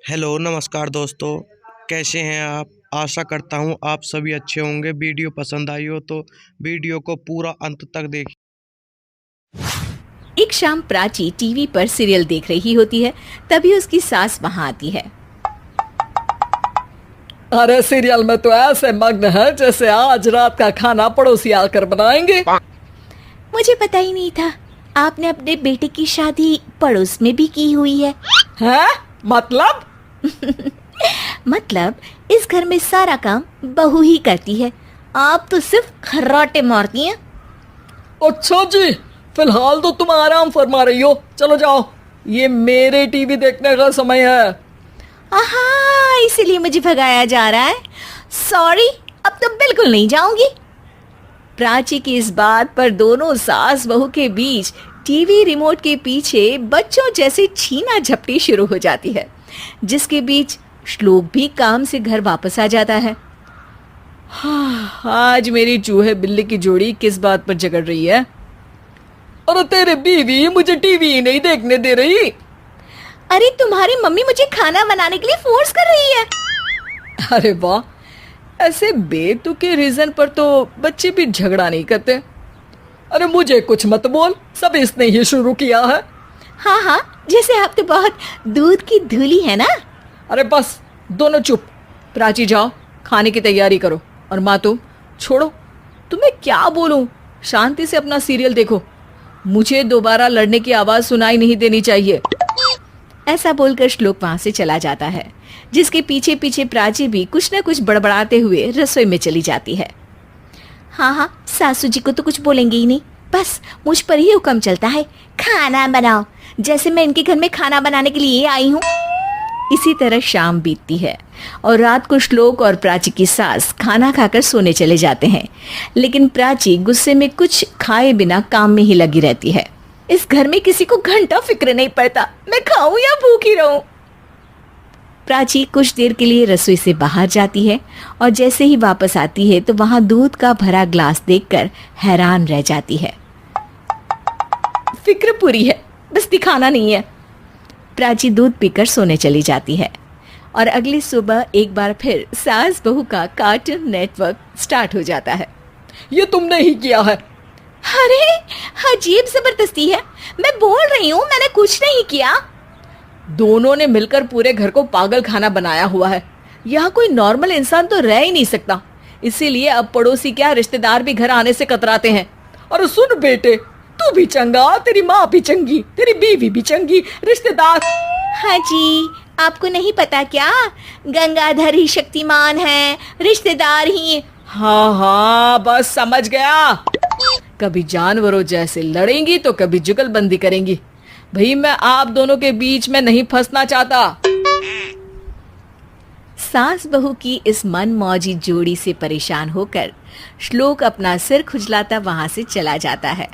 Hello नमस्कार दोस्तों। कैसे हैं आप? आशा करता हूँ आप सभी अच्छे होंगे। वीडियो पसंद आई हो तो वीडियो को पूरा अंत तक देखिए। एक शाम प्राची टीवी पर सीरियल देख रही होती है। तभी उसकी सास वहां आती है। अरे सीरियल में तो ऐसे मग्न है जैसे आज रात का खाना पड़ोसी आकर बनाएंगे। मुझे पता ही नहीं था आपने अपने बेटे की शादी पड़ोस में भी की हुई है। हैं? मतलब? मतलब इस घर में सारा काम बहू ही करती है, आप तो सिर्फ खर्राटे मारती हैं। अच्छा जी, फिलहाल तो तुम आराम फरमा रही हो। चलो जाओ, ये मेरे टीवी देखने का समय है। आहा, इसीलिए मुझे भगाया जा रहा है। सॉरी, अब तो बिल्कुल नहीं जाऊंगी। प्राची की इस बात पर दोनों सास बहू के बीच टीवी रिमोट के पीछे बच्चों जैसे छीना झपटी शुरू हो जाती है, जिसके बीच श्लोक भी काम से घर वापस आ जाता है। हाँ, आज मेरी चूहे बिल्ली की जोड़ी किस बात पर झगड़ रही है? अरे तेरे बीवी मुझे टीवी ही नहीं देखने दे रही। अरे तुम्हारी मम्मी मुझे खाना बनाने के लिए फोर्स कर रही है। अरे वाह, ऐसे बेतुके रीजन पर तो बच्चे भी झगड़ा नहीं करते। अरे मुझे कुछ मत बोल, सब इसने ही शुरू किया है। हाँ हाँ, जैसे आप तो बहुत दूध की धूली है ना। अरे बस, दोनों चुप। प्राची जाओ, खाने की तैयारी करो। और माँ तुम छोड़ो, तुम्हें क्या बोलूं, शांति से अपना सीरियल देखो। मुझे दोबारा लड़ने की आवाज सुनाई नहीं देनी चाहिए। ऐसा बोलकर श्लोक वहां से चला जाता है, जिसके पीछे पीछे प्राची भी कुछ न कुछ बड़बड़ाते हुए रसोई में चली जाती है। हाँ हाँ, सासू जी को तो कुछ बोलेंगे ही नहीं, बस मुझ पर ही हुक्म चलता है, खाना बनाओ, जैसे मैं इनके घर में खाना बनाने के लिए आई हूँ। इसी तरह शाम बीतती है और रात को श्लोक और प्राची की सास खाना खाकर सोने चले जाते हैं, लेकिन प्राची गुस्से में कुछ खाए बिना काम में ही लगी रहती है। इस घर में किसी को घंटा फिक्र नहीं पड़ता मैं खाऊं या भूखी रहूं। प्राची कुछ देर के लिए रसोई से बाहर जाती है और जैसे ही वापस आती है तो वहां दूध का भरा ग्लास देखकर हैरान रह जाती है। फिक्र पूरी है, बस दिखाना नहीं है। प्राची दूध पीकर सोने चली जाती है और अगली सुबह एक बार फिर सास बहू का कार्टून नेटवर्क स्टार्ट हो जाता है। ये तुमने ही किया है। अरे अजीब जबरदस्ती है, मैं बोल रही हूँ मैंने कुछ नहीं किया। दोनों ने मिलकर पूरे घर को पागल खाना बनाया हुआ है। यहाँ कोई नॉर्मल इंसान तो रह ही नहीं सकता, इसीलिए अब पड़ोसी क्या रिश्तेदार भी घर आने से कतराते हैं। और सुन बेटे, तू भी चंगा, तेरी माँ भी चंगी, तेरी बीवी भी चंगी, रिश्तेदार। हाँ जी, आपको नहीं पता क्या, गंगाधर ही शक्तिमान है, रिश्तेदार ही। हाँ हाँ, बस समझ गया। कभी जानवरों जैसे लड़ेंगी तो कभी जुगलबंदी करेंगी। भाई मैं आप दोनों के बीच में नहीं फंसना चाहता। सास बहू की इस मन मौजी जोड़ी से परेशान होकर श्लोक अपना सिर खुजलाता वहां से चला जाता है।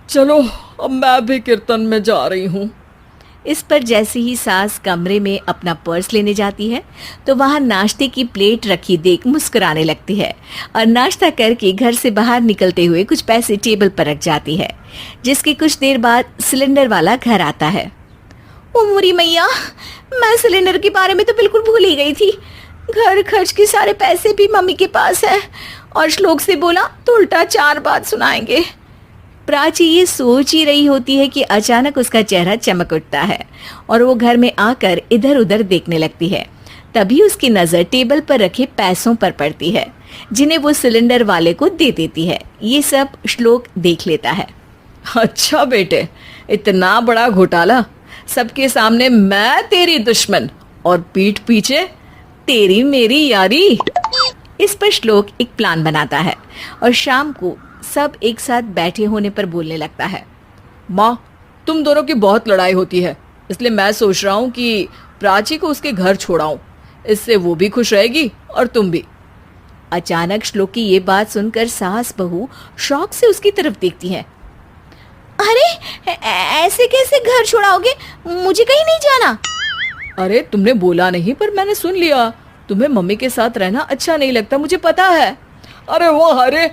चलो अब मैं भी कीर्तन में जा रही हूँ। इस पर जैसे ही सास कमरे में अपना पर्स लेने जाती है तो वहां नाश्ते की प्लेट रखी देख मुस्कुराने लगती है और नाश्ता करके घर से बाहर निकलते हुए कुछ पैसे टेबल पर रख जाती है, जिसके कुछ देर बाद सिलेंडर वाला घर आता है। ओ मोरी मैया, मैं सिलेंडर के बारे में तो बिल्कुल भूल ही गई थी। घर खर्च के सारे पैसे भी मम्मी के पास है और श्लोक से बोला तो उल्टा 4 बात सुनाएंगे। प्राची ये सोच ही रही होती है कि अचानक उसका चेहरा चमक उठता है और वो घर में आकर इधर उधर देखने लगती है। तभी उसकी नजर टेबल पर रखे पैसों पर पड़ती है, जिन्हें वो सिलेंडर वाले को दे देती है। ये सब श्लोक देख लेता है। अच्छा बेटे, इतना बड़ा घोटाला, सबके सामने मैं तेरी दुश्मन और पीठ पीछे तेरी मेरी यारी। इस पर श्लोक एक प्लान बनाता है और शाम को सब एक साथ बैठे होने पर बोलने लगता है। माँ, तुम दोनों की बहुत लड़ाई होती है, इसलिए मैं सोच रहा हूँ कि प्राची को उसके घर छोड़ाऊं। इससे वो भी खुश रहेगी और तुम भी। अचानक श्लोक की ये बात सुनकर सास बहू शौक से उसकी तरफ देखती है। अरे ऐसे कैसे घर छोड़ाओगे, मुझे कहीं नहीं जाना। अरे तुमने बोला नहीं पर मैंने सुन लिया, तुम्हें मम्मी के साथ रहना अच्छा नहीं लगता, मुझे पता है। अरे वाह, अरे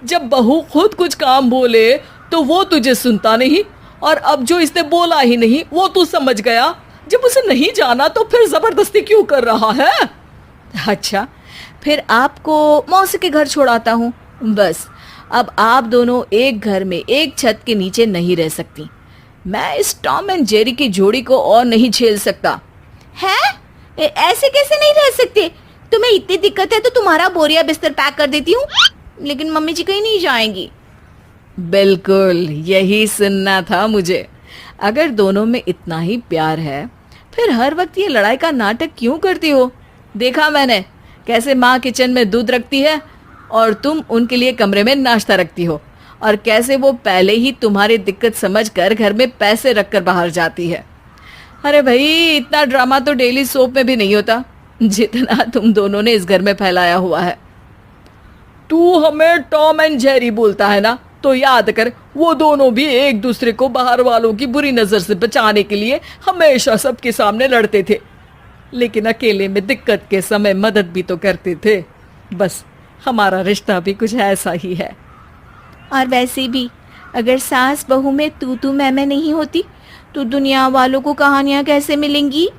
जब बहू खुद कुछ काम बोले तो वो तुझे सुनता नहीं, और अब जो इसने बोला ही नहीं वो तू समझ गया। जब उसे नहीं जाना तो फिर जबरदस्ती क्यों कर रहा है? अच्छा, फिर आपको मौसी के घर छोड़ाता हूँ। बस अब आप दोनों एक घर में एक छत के नीचे नहीं रह सकती। मैं इस टॉम एंड जेरी की जोड़ी को और नहीं झेल सकता। है? ऐसे कैसे नहीं रह सकते? तुम्हें इतनी दिक्कत है तो तुम्हारा बोरिया बिस्तर पैक कर देती हूँ, लेकिन मम्मी जी कहीं नहीं जाएंगी। बिल्कुल यही सुनना था मुझे। अगर दोनों में इतना ही प्यार है फिर हर वक्त ये लड़ाई का नाटक क्यों करती हो? देखा मैंने कैसे माँ किचन में दूध रखती है और तुम उनके लिए कमरे में नाश्ता रखती हो, और कैसे वो पहले ही तुम्हारी दिक्कत समझकर घर में पैसे रखकर बाहर जाती है। अरे भाई, इतना ड्रामा तो डेली सोप में भी नहीं होता जितना तुम दोनों ने इस घर में फैलाया हुआ है। तू हमें टॉम एंड जेरी बोलता है ना, तो याद कर वो दोनों भी एक दूसरे को बाहर वालों की बुरी नजर से बचाने के लिए हमेशा सबके सामने लड़ते थे, लेकिन अकेले में दिक्कत के समय मदद भी तो करते थे। बस हमारा रिश्ता भी कुछ ऐसा ही है। और वैसे भी अगर सास बहू में तू मैं नहीं होती तो दुनिया वालों को कहानियां कैसे मिलेंगी?